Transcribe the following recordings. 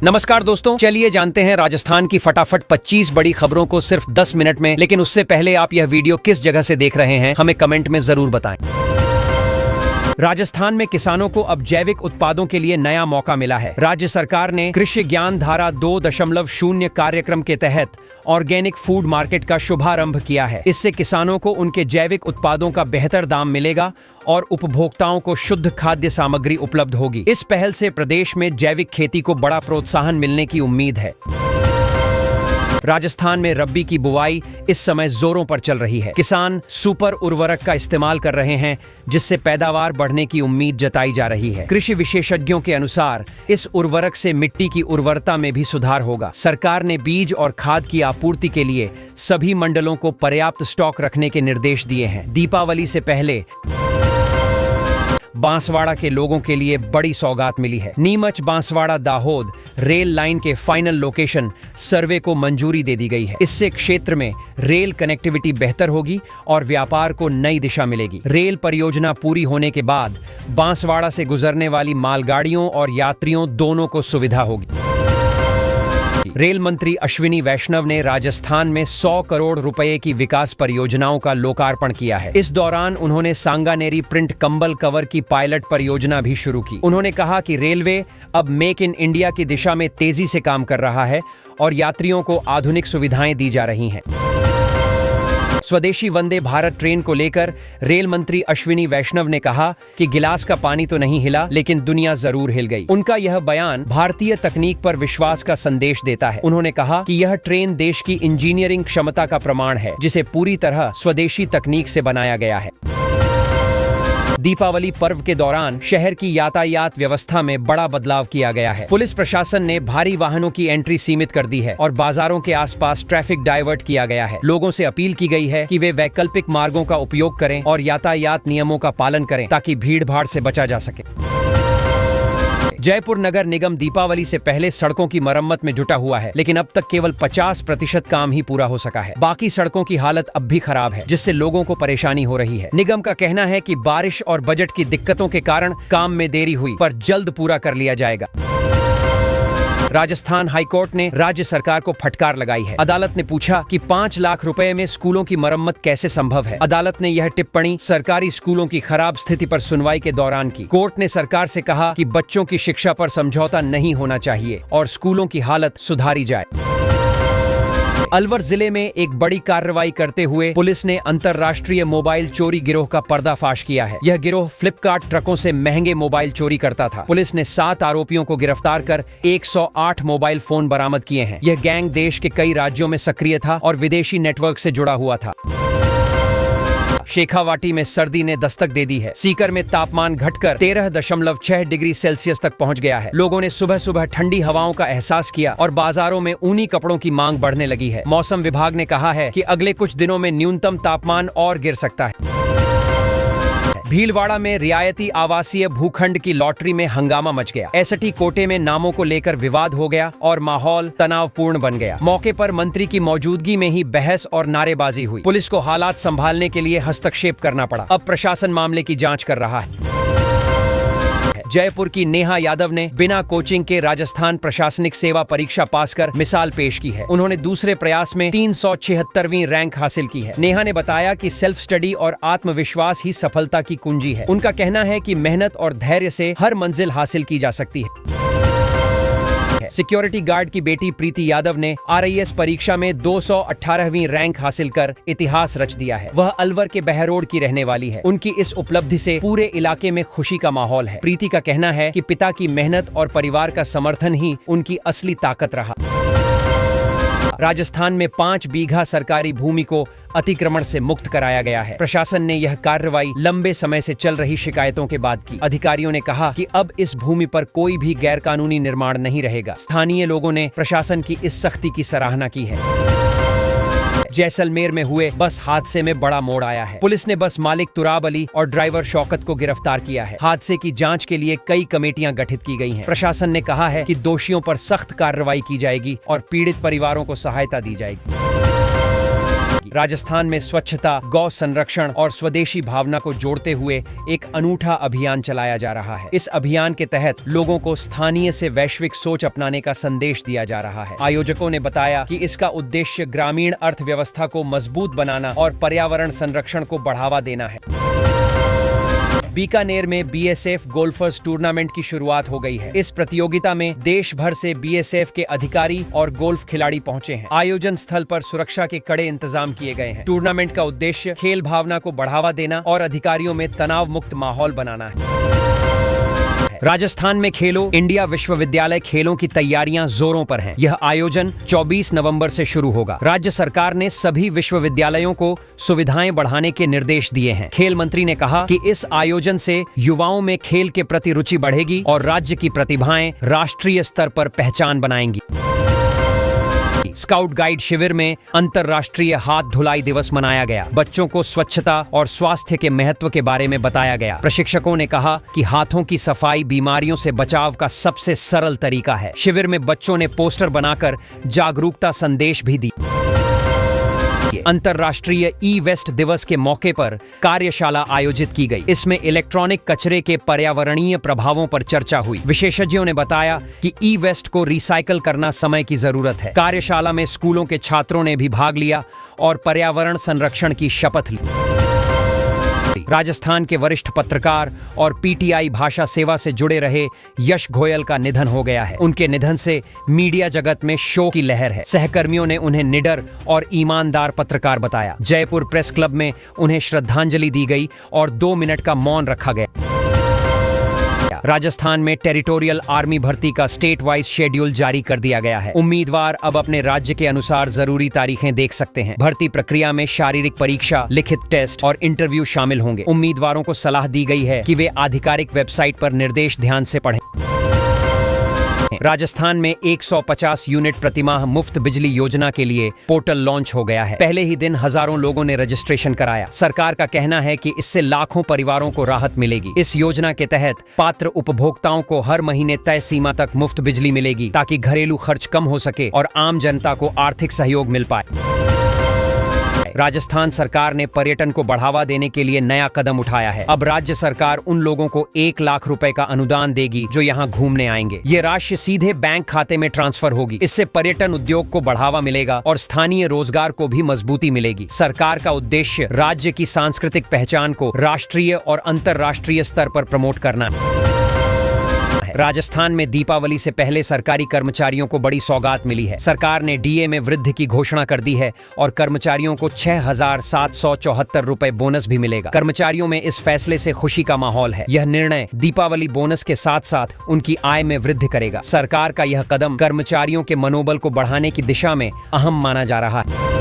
नमस्कार दोस्तों, चलिए जानते हैं राजस्थान की फटाफट 25 बड़ी खबरों को सिर्फ 10 मिनट में। लेकिन उससे पहले आप यह वीडियो किस जगह से देख रहे हैं हमें कमेंट में जरूर बताएं। राजस्थान में किसानों को अब जैविक उत्पादों के लिए नया मौका मिला है। राज्य सरकार ने कृषि ज्ञान धारा 2.0 कार्यक्रम के तहत ऑर्गेनिक फूड मार्केट का शुभारंभ किया है। इससे किसानों को उनके जैविक उत्पादों का बेहतर दाम मिलेगा और उपभोक्ताओं को शुद्ध खाद्य सामग्री उपलब्ध होगी। इस पहल से प्रदेश में जैविक खेती को बड़ा प्रोत्साहन मिलने की उम्मीद है। राजस्थान में रब्बी की बुवाई इस समय जोरों पर चल रही है। किसान सुपर उर्वरक का इस्तेमाल कर रहे हैं, जिससे पैदावार बढ़ने की उम्मीद जताई जा रही है। कृषि विशेषज्ञों के अनुसार इस उर्वरक से मिट्टी की उर्वरता में भी सुधार होगा। सरकार ने बीज और खाद की आपूर्ति के लिए सभी मंडलों को पर्याप्त स्टॉक रखने के निर्देश दिए हैं। दीपावली से पहले बांसवाड़ा के लोगों के लिए बड़ी सौगात मिली है। नीमच बांसवाड़ा दाहोद रेल लाइन के फाइनल लोकेशन सर्वे को मंजूरी दे दी गई है। इससे क्षेत्र में रेल कनेक्टिविटी बेहतर होगी और व्यापार को नई दिशा मिलेगी। रेल परियोजना पूरी होने के बाद बांसवाड़ा से गुजरने वाली मालगाड़ियों और यात्रियों दोनों को सुविधा होगी। रेल मंत्री अश्विनी वैष्णव ने राजस्थान में 100 करोड़ रुपए की विकास परियोजनाओं का लोकार्पण किया है। इस दौरान उन्होंने सांगानेरी प्रिंट कंबल कवर की पायलट परियोजना भी शुरू की। उन्होंने कहा कि रेलवे अब मेक इन इंडिया की दिशा में तेजी से काम कर रहा है और यात्रियों को आधुनिक सुविधाएं दी जा रही हैं। स्वदेशी वंदे भारत ट्रेन को लेकर रेल मंत्री अश्विनी वैष्णव ने कहा कि गिलास का पानी तो नहीं हिला, लेकिन दुनिया जरूर हिल गई। उनका यह बयान भारतीय तकनीक पर विश्वास का संदेश देता है। उन्होंने कहा कि यह ट्रेन देश की इंजीनियरिंग क्षमता का प्रमाण है, जिसे पूरी तरह स्वदेशी तकनीक से बनाया गया है। दीपावली पर्व के दौरान शहर की यातायात व्यवस्था में बड़ा बदलाव किया गया है। पुलिस प्रशासन ने भारी वाहनों की एंट्री सीमित कर दी है और बाजारों के आसपास ट्रैफिक डाइवर्ट किया गया है। लोगों से अपील की गई है कि वे वैकल्पिक मार्गों का उपयोग करें और यातायात नियमों का पालन करें, ताकि भीड़ भाड़ से बचा जा सके। जयपुर नगर निगम दीपावली से पहले सड़कों की मरम्मत में जुटा हुआ है, लेकिन अब तक केवल 50% काम ही पूरा हो सका है। बाकी सड़कों की हालत अब भी खराब है, जिससे लोगों को परेशानी हो रही है। निगम का कहना है कि बारिश और बजट की दिक्कतों के कारण काम में देरी हुई, पर जल्द पूरा कर लिया जाएगा। राजस्थान हाईकोर्ट ने राज्य सरकार को फटकार लगाई है। अदालत ने पूछा कि 5 लाख रुपए में स्कूलों की मरम्मत कैसे संभव है। अदालत ने यह टिप्पणी सरकारी स्कूलों की खराब स्थिति पर सुनवाई के दौरान की। कोर्ट ने सरकार से कहा कि बच्चों की शिक्षा पर समझौता नहीं होना चाहिए और स्कूलों की हालत सुधारी जाए। अलवर जिले में एक बड़ी कार्रवाई करते हुए पुलिस ने अंतर्राष्ट्रीय मोबाइल चोरी गिरोह का पर्दाफाश किया है। यह गिरोह फ्लिपकार्ट ट्रकों से महंगे मोबाइल चोरी करता था। पुलिस ने 7 आरोपियों को गिरफ्तार कर 108 मोबाइल फोन बरामद किए हैं। यह गैंग देश के कई राज्यों में सक्रिय था और विदेशी नेटवर्क से जुड़ा हुआ था। शेखावाटी में सर्दी ने दस्तक दे दी है। सीकर में तापमान घटकर 13.6 डिग्री सेल्सियस तक पहुंच गया है। लोगों ने सुबह सुबह ठंडी हवाओं का एहसास किया और बाजारों में ऊनी कपड़ों की मांग बढ़ने लगी है। मौसम विभाग ने कहा है कि अगले कुछ दिनों में न्यूनतम तापमान और गिर सकता है। भीलवाड़ा में रियायती आवासीय भूखंड की लॉटरी में हंगामा मच गया। एसटी कोटे में नामों को लेकर विवाद हो गया और माहौल तनावपूर्ण बन गया। मौके पर मंत्री की मौजूदगी में ही बहस और नारेबाजी हुई। पुलिस को हालात संभालने के लिए हस्तक्षेप करना पड़ा। अब प्रशासन मामले की जांच कर रहा है। जयपुर की नेहा यादव ने बिना कोचिंग के राजस्थान प्रशासनिक सेवा परीक्षा पास कर मिसाल पेश की है। उन्होंने दूसरे प्रयास में 376वीं रैंक हासिल की है। नेहा ने बताया कि सेल्फ स्टडी और आत्मविश्वास ही सफलता की कुंजी है। उनका कहना है कि मेहनत और धैर्य से हर मंजिल हासिल की जा सकती है। सिक्योरिटी गार्ड की बेटी प्रीति यादव ने RIS परीक्षा में 218वीं रैंक हासिल कर इतिहास रच दिया है। वह अलवर के बहरोड की रहने वाली है। उनकी इस उपलब्धि से पूरे इलाके में खुशी का माहौल है। प्रीति का कहना है कि पिता की मेहनत और परिवार का समर्थन ही उनकी असली ताकत रहा। राजस्थान में 5 बीघा सरकारी भूमि को अतिक्रमण से मुक्त कराया गया है। प्रशासन ने यह कार्रवाई लंबे समय से चल रही शिकायतों के बाद की। अधिकारियों ने कहा कि अब इस भूमि पर कोई भी गैरकानूनी निर्माण नहीं रहेगा। स्थानीय लोगों ने प्रशासन की इस सख्ती की सराहना की है। जैसलमेर में हुए बस हादसे में बड़ा मोड़ आया है। पुलिस ने बस मालिक तुराब अली और ड्राइवर शौकत को गिरफ्तार किया है। हादसे की जांच के लिए कई कमेटियां गठित की गई हैं। प्रशासन ने कहा है कि दोषियों पर सख्त कार्रवाई की जाएगी और पीड़ित परिवारों को सहायता दी जाएगी। मिलेगी। राजस्थान में स्वच्छता, गौ संरक्षण और स्वदेशी भावना को जोड़ते हुए एक अनूठा अभियान चलाया जा रहा है। इस अभियान के तहत लोगों को स्थानीय से वैश्विक सोच अपनाने का संदेश दिया जा रहा है। आयोजकों ने बताया कि इसका उद्देश्य ग्रामीण अर्थव्यवस्था को मजबूत बनाना और पर्यावरण संरक्षण को बढ़ावा देना है। बीकानेर में बीएसएफ गोल्फर्स टूर्नामेंट की शुरुआत हो गई है। इस प्रतियोगिता में देश भर से बीएसएफ के अधिकारी और गोल्फ खिलाड़ी पहुंचे हैं। आयोजन स्थल पर सुरक्षा के कड़े इंतजाम किए गए हैं। टूर्नामेंट का उद्देश्य खेल भावना को बढ़ावा देना और अधिकारियों में तनाव मुक्त माहौल बनाना है। राजस्थान में खेलो इंडिया विश्वविद्यालय खेलों की तैयारियां जोरों पर हैं। यह आयोजन 24 नवंबर से शुरू होगा। राज्य सरकार ने सभी विश्वविद्यालयों को सुविधाएं बढ़ाने के निर्देश दिए हैं। खेल मंत्री ने कहा कि इस आयोजन से युवाओं में खेल के प्रति रुचि बढ़ेगी और राज्य की प्रतिभाएं राष्ट्रीय स्तर पर पहचान बनाएंगी। स्काउट गाइड शिविर में अंतर्राष्ट्रीय हाथ धुलाई दिवस मनाया गया। बच्चों को स्वच्छता और स्वास्थ्य के महत्व के बारे में बताया गया। प्रशिक्षकों ने कहा कि हाथों की सफाई बीमारियों से बचाव का सबसे सरल तरीका है। शिविर में बच्चों ने पोस्टर बनाकर जागरूकता संदेश भी दिए। अंतर्राष्ट्रीय ई वेस्ट दिवस के मौके पर कार्यशाला आयोजित की गई। इसमें इलेक्ट्रॉनिक कचरे के पर्यावरणीय प्रभावों पर चर्चा हुई। विशेषज्ञों ने बताया कि ई वेस्ट को रिसाइकल करना समय की जरूरत है। कार्यशाला में स्कूलों के छात्रों ने भी भाग लिया और पर्यावरण संरक्षण की शपथ ली। राजस्थान के वरिष्ठ पत्रकार और पीटीआई भाषा सेवा से जुड़े रहे यश गोयल का निधन हो गया है। उनके निधन से मीडिया जगत में शोक की लहर है। सहकर्मियों ने उन्हें निडर और ईमानदार पत्रकार बताया। जयपुर प्रेस क्लब में उन्हें श्रद्धांजलि दी गई और 2 मिनट का मौन रखा गया। राजस्थान में टेरिटोरियल आर्मी भर्ती का स्टेट वाइज शेड्यूल जारी कर दिया गया है। उम्मीदवार अब अपने राज्य के अनुसार जरूरी तारीखें देख सकते हैं। भर्ती प्रक्रिया में शारीरिक परीक्षा, लिखित टेस्ट और इंटरव्यू शामिल होंगे। उम्मीदवारों को सलाह दी गई है कि वे आधिकारिक वेबसाइट पर निर्देश ध्यान से पढ़ें। राजस्थान में 150 यूनिट प्रतिमाह मुफ्त बिजली योजना के लिए पोर्टल लॉन्च हो गया है। पहले ही दिन हजारों लोगों ने रजिस्ट्रेशन कराया। सरकार का कहना है कि इससे लाखों परिवारों को राहत मिलेगी। इस योजना के तहत पात्र उपभोक्ताओं को हर महीने तय सीमा तक मुफ्त बिजली मिलेगी ताकि घरेलू खर्च कम हो सके और आम जनता को आर्थिक सहयोग मिल पाए। राजस्थान सरकार ने पर्यटन को बढ़ावा देने के लिए नया कदम उठाया है। अब राज्य सरकार उन लोगों को 1 लाख रुपए का अनुदान देगी जो यहाँ घूमने आएंगे। ये राशि सीधे बैंक खाते में ट्रांसफर होगी। इससे पर्यटन उद्योग को बढ़ावा मिलेगा और स्थानीय रोजगार को भी मजबूती मिलेगी। सरकार का उद्देश्य राज्य की सांस्कृतिक पहचान को राष्ट्रीय और अंतर्राष्ट्रीय स्तर पर प्रमोट करना है। राजस्थान में दीपावली से पहले सरकारी कर्मचारियों को बड़ी सौगात मिली है। सरकार ने डीए में वृद्धि की घोषणा कर दी है और कर्मचारियों को 6,774 रुपए बोनस भी मिलेगा। कर्मचारियों में इस फैसले से खुशी का माहौल है। यह निर्णय दीपावली बोनस के साथ साथ उनकी आय में वृद्धि करेगा। सरकार का यह कदम कर्मचारियों के मनोबल को बढ़ाने की दिशा में अहम माना जा रहा है।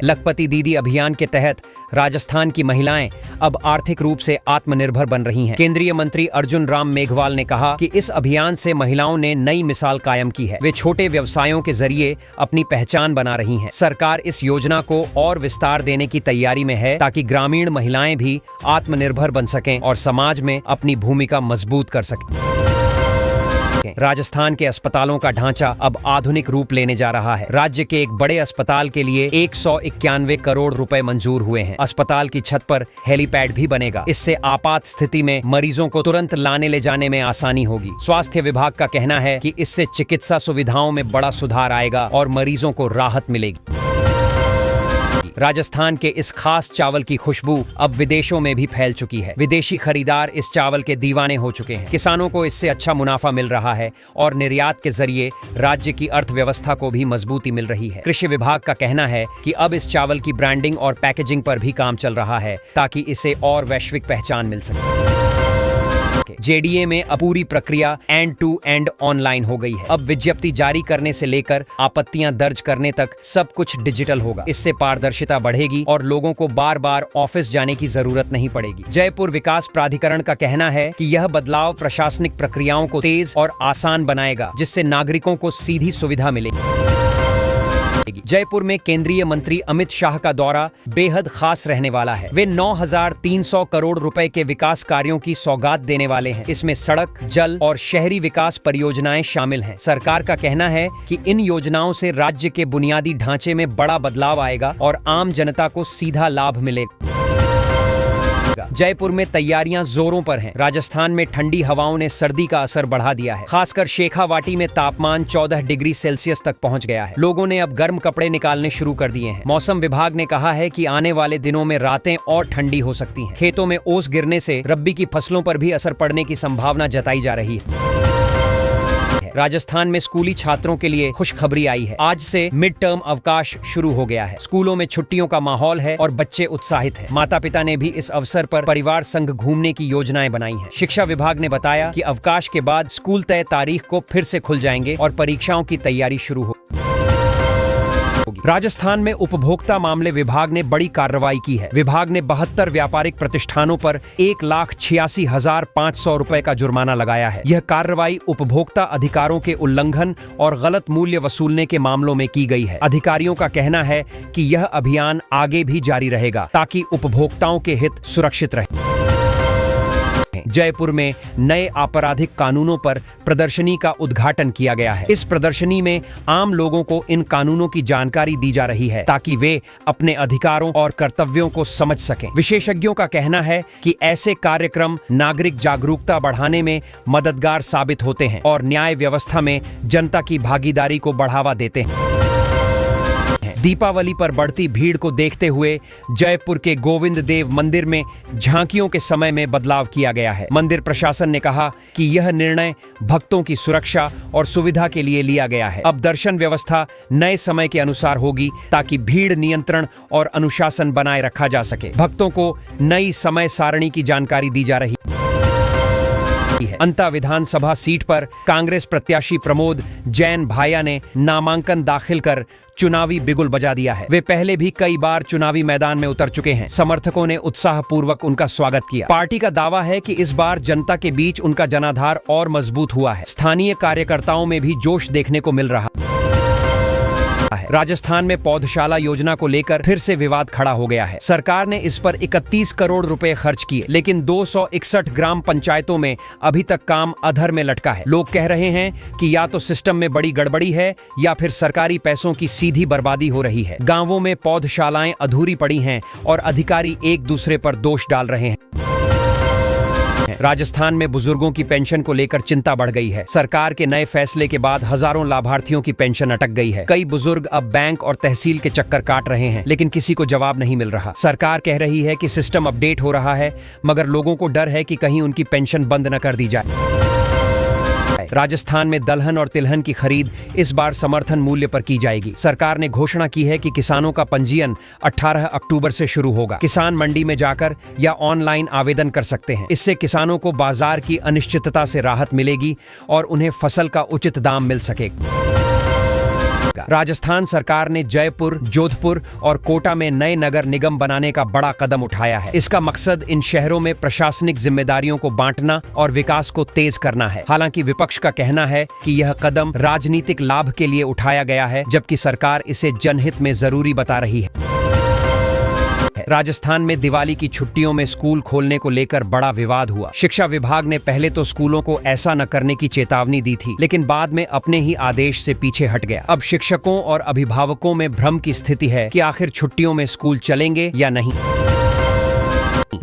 लखपति दीदी अभियान के तहत राजस्थान की महिलाएं अब आर्थिक रूप से आत्मनिर्भर बन रही हैं। केंद्रीय मंत्री अर्जुन राम मेघवाल ने कहा कि इस अभियान से महिलाओं ने नई मिसाल कायम की है। वे छोटे व्यवसायों के जरिए अपनी पहचान बना रही हैं। सरकार इस योजना को और विस्तार देने की तैयारी में है ताकि ग्रामीण महिलाएं भी आत्मनिर्भर बन सकें और समाज में अपनी भूमिका मजबूत कर सकें। राजस्थान के अस्पतालों का ढांचा अब आधुनिक रूप लेने जा रहा है। राज्य के एक बड़े अस्पताल के लिए 191 करोड़ रुपए मंजूर हुए हैं। अस्पताल की छत पर हेलीपैड भी बनेगा। इससे आपात स्थिति में मरीजों को तुरंत लाने ले जाने में आसानी होगी। स्वास्थ्य विभाग का कहना है कि इससे चिकित्सा सुविधाओं में बड़ा सुधार आएगा और मरीजों को राहत मिलेगी। राजस्थान के इस खास चावल की खुशबू अब विदेशों में भी फैल चुकी है। विदेशी खरीदार इस चावल के दीवाने हो चुके हैं। किसानों को इससे अच्छा मुनाफा मिल रहा है और निर्यात के जरिए राज्य की अर्थव्यवस्था को भी मजबूती मिल रही है। कृषि विभाग का कहना है कि अब इस चावल की ब्रांडिंग और पैकेजिंग पर भी काम चल रहा है ताकि इसे और वैश्विक पहचान मिल सके। जेडीए में अब पूरी प्रक्रिया एंड टू एंड ऑनलाइन हो गई है। अब विज्ञप्ति जारी करने से लेकर आपत्तियां दर्ज करने तक सब कुछ डिजिटल होगा। इससे पारदर्शिता बढ़ेगी और लोगों को बार बार ऑफिस जाने की जरूरत नहीं पड़ेगी। जयपुर विकास प्राधिकरण का कहना है कि यह बदलाव प्रशासनिक प्रक्रियाओं को तेज और आसान बनाएगा, जिससे नागरिकों को सीधी सुविधा मिलेगी। जयपुर में केंद्रीय मंत्री अमित शाह का दौरा बेहद खास रहने वाला है। वे 9,300 करोड़ रुपए के विकास कार्यों की सौगात देने वाले हैं। इसमें सड़क, जल और शहरी विकास परियोजनाएं शामिल हैं। सरकार का कहना है कि इन योजनाओं से राज्य के बुनियादी ढांचे में बड़ा बदलाव आएगा और आम जनता को सीधा लाभ मिलेगा। जयपुर में तैयारियां जोरों पर हैं। राजस्थान में ठंडी हवाओं ने सर्दी का असर बढ़ा दिया है। खासकर शेखावाटी में तापमान 14 डिग्री सेल्सियस तक पहुंच गया है। लोगों ने अब गर्म कपड़े निकालने शुरू कर दिए हैं। मौसम विभाग ने कहा है कि आने वाले दिनों में रातें और ठंडी हो सकती हैं। खेतों में ओस गिरने से रब्बी की फसलों पर भी असर पड़ने की संभावना जताई जा रही है। राजस्थान में स्कूली छात्रों के लिए खुशखबरी आई है। आज से मिड टर्म अवकाश शुरू हो गया है। स्कूलों में छुट्टियों का माहौल है और बच्चे उत्साहित हैं। माता पिता ने भी इस अवसर पर परिवार संग घूमने की योजनाएं बनाई हैं। शिक्षा विभाग ने बताया कि अवकाश के बाद स्कूल तय तारीख को फिर से खुल जाएंगे और परीक्षाओं की तैयारी शुरू हो। राजस्थान में उपभोक्ता मामले विभाग ने बड़ी कार्रवाई की है। विभाग ने 72 व्यापारिक प्रतिष्ठानों पर 1,86,500 रुपए का जुर्माना लगाया है। यह कार्रवाई उपभोक्ता अधिकारों के उल्लंघन और गलत मूल्य वसूलने के मामलों में की गई है। अधिकारियों का कहना है कि यह अभियान आगे भी जारी रहेगा ताकि उपभोक्ताओं के हित सुरक्षित रहे। जयपुर में नए आपराधिक कानूनों पर प्रदर्शनी का उद्घाटन किया गया है। इस प्रदर्शनी में आम लोगों को इन कानूनों की जानकारी दी जा रही है ताकि वे अपने अधिकारों और कर्तव्यों को समझ सकें। विशेषज्ञों का कहना है कि ऐसे कार्यक्रम नागरिक जागरूकता बढ़ाने में मददगार साबित होते हैं और न्याय व्यवस्था में जनता की भागीदारी को बढ़ावा देते हैं। दीपावली पर बढ़ती भीड़ को देखते हुए जयपुर के गोविंद देव मंदिर में झांकियों के समय में बदलाव किया गया है। मंदिर प्रशासन ने कहा कि यह निर्णय भक्तों की सुरक्षा और सुविधा के लिए लिया गया है। अब दर्शन व्यवस्था नए समय के अनुसार होगी ताकि भीड़ नियंत्रण और अनुशासन बनाए रखा जा सके। भक्तों को नई समय सारणी की जानकारी दी जा रही है। अंता विधानसभा सीट पर कांग्रेस प्रत्याशी प्रमोद जैन भाया ने नामांकन दाखिल कर चुनावी बिगुल बजा दिया है। वे पहले भी कई बार चुनावी मैदान में उतर चुके हैं। समर्थकों ने उत्साहपूर्वक उनका स्वागत किया। पार्टी का दावा है कि इस बार जनता के बीच उनका जनाधार और मजबूत हुआ है। स्थानीय कार्यकर्ताओं में भी जोश देखने को मिल रहा है। राजस्थान में पौधशाला योजना को लेकर फिर से विवाद खड़ा हो गया है। सरकार ने इस पर 31 करोड़ रुपए खर्च किए, लेकिन 261 ग्राम पंचायतों में अभी तक काम अधर में लटका है। लोग कह रहे हैं कि या तो सिस्टम में बड़ी गड़बड़ी है या फिर सरकारी पैसों की सीधी बर्बादी हो रही है। गांवों में पौधशालाएं अधूरी पड़ी हैं और अधिकारी एक दूसरे पर दोष डाल रहे हैं। राजस्थान में बुजुर्गों की पेंशन को लेकर चिंता बढ़ गई है। सरकार के नए फैसले के बाद हजारों लाभार्थियों की पेंशन अटक गई है। कई बुजुर्ग अब बैंक और तहसील के चक्कर काट रहे हैं, लेकिन किसी को जवाब नहीं मिल रहा। सरकार कह रही है कि सिस्टम अपडेट हो रहा है, मगर लोगों को डर है कि कहीं उनकी पेंशन बंद न कर दी जाए। राजस्थान में दलहन और तिलहन की खरीद इस बार समर्थन मूल्य पर की जाएगी। सरकार ने घोषणा की है कि किसानों का पंजीयन 18 अक्टूबर से शुरू होगा। किसान मंडी में जाकर या ऑनलाइन आवेदन कर सकते हैं। इससे किसानों को बाजार की अनिश्चितता से राहत मिलेगी और उन्हें फसल का उचित दाम मिल सकेगा। राजस्थान सरकार ने जयपुर, जोधपुर और कोटा में नए नगर निगम बनाने का बड़ा कदम उठाया है। इसका मकसद इन शहरों में प्रशासनिक जिम्मेदारियों को बांटना और विकास को तेज करना है। हालांकि विपक्ष का कहना है कि यह कदम राजनीतिक लाभ के लिए उठाया गया है, जबकि सरकार इसे जनहित में जरूरी बता रही है। राजस्थान में दिवाली की छुट्टियों में स्कूल खोलने को लेकर बड़ा विवाद हुआ। शिक्षा विभाग ने पहले तो स्कूलों को ऐसा न करने की चेतावनी दी थी, लेकिन बाद में अपने ही आदेश से पीछे हट गया। अब शिक्षकों और अभिभावकों में भ्रम की स्थिति है कि आखिर छुट्टियों में स्कूल चलेंगे या नहीं।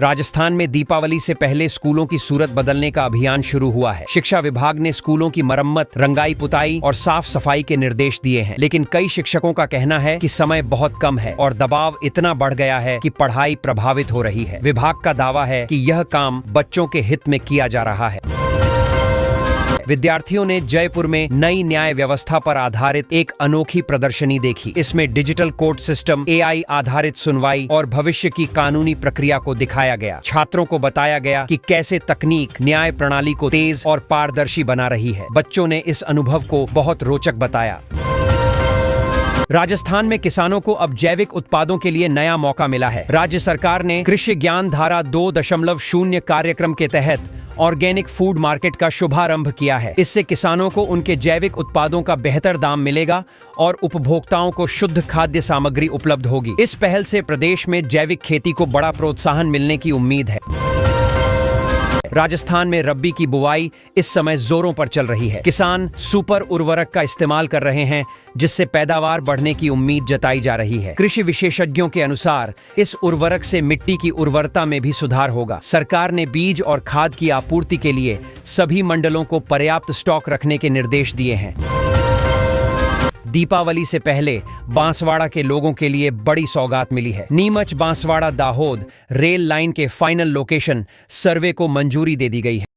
राजस्थान में दीपावली से पहले स्कूलों की सूरत बदलने का अभियान शुरू हुआ है। शिक्षा विभाग ने स्कूलों की मरम्मत, रंगाई पुताई और साफ सफाई के निर्देश दिए हैं, लेकिन कई शिक्षकों का कहना है कि समय बहुत कम है और दबाव इतना बढ़ गया है कि पढ़ाई प्रभावित हो रही है। विभाग का दावा है कि यह काम बच्चों के हित में किया जा रहा है। विद्यार्थियों ने जयपुर में नई न्याय व्यवस्था पर आधारित एक अनोखी प्रदर्शनी देखी। इसमें डिजिटल कोर्ट सिस्टम, AI आधारित सुनवाई और भविष्य की कानूनी प्रक्रिया को दिखाया गया। छात्रों को बताया गया कि कैसे तकनीक न्याय प्रणाली को तेज और पारदर्शी बना रही है। बच्चों ने इस अनुभव को बहुत रोचक बताया। राजस्थान में किसानों को अब जैविक उत्पादों के लिए नया मौका मिला है। राज्य सरकार ने कृषि ज्ञान धारा 2.0 कार्यक्रम के तहत ऑर्गेनिक फूड मार्केट का शुभारंभ किया है। इससे किसानों को उनके जैविक उत्पादों का बेहतर दाम मिलेगा और उपभोक्ताओं को शुद्ध खाद्य सामग्री उपलब्ध होगी। इस पहल से प्रदेश में जैविक खेती को बड़ा प्रोत्साहन मिलने की उम्मीद है। राजस्थान में रब्बी की बुवाई इस समय जोरों पर चल रही है। किसान सुपर उर्वरक का इस्तेमाल कर रहे हैं, जिससे पैदावार बढ़ने की उम्मीद जताई जा रही है। कृषि विशेषज्ञों के अनुसार इस उर्वरक से मिट्टी की उर्वरता में भी सुधार होगा। सरकार ने बीज और खाद की आपूर्ति के लिए सभी मंडलों को पर्याप्त स्टॉक रखने के निर्देश दिए हैं। दीपावली से पहले बांसवाड़ा के लोगों के लिए बड़ी सौगात मिली है। नीमच बांसवाड़ा दाहोद रेल लाइन के फाइनल लोकेशन सर्वे को मंजूरी दे दी गई है।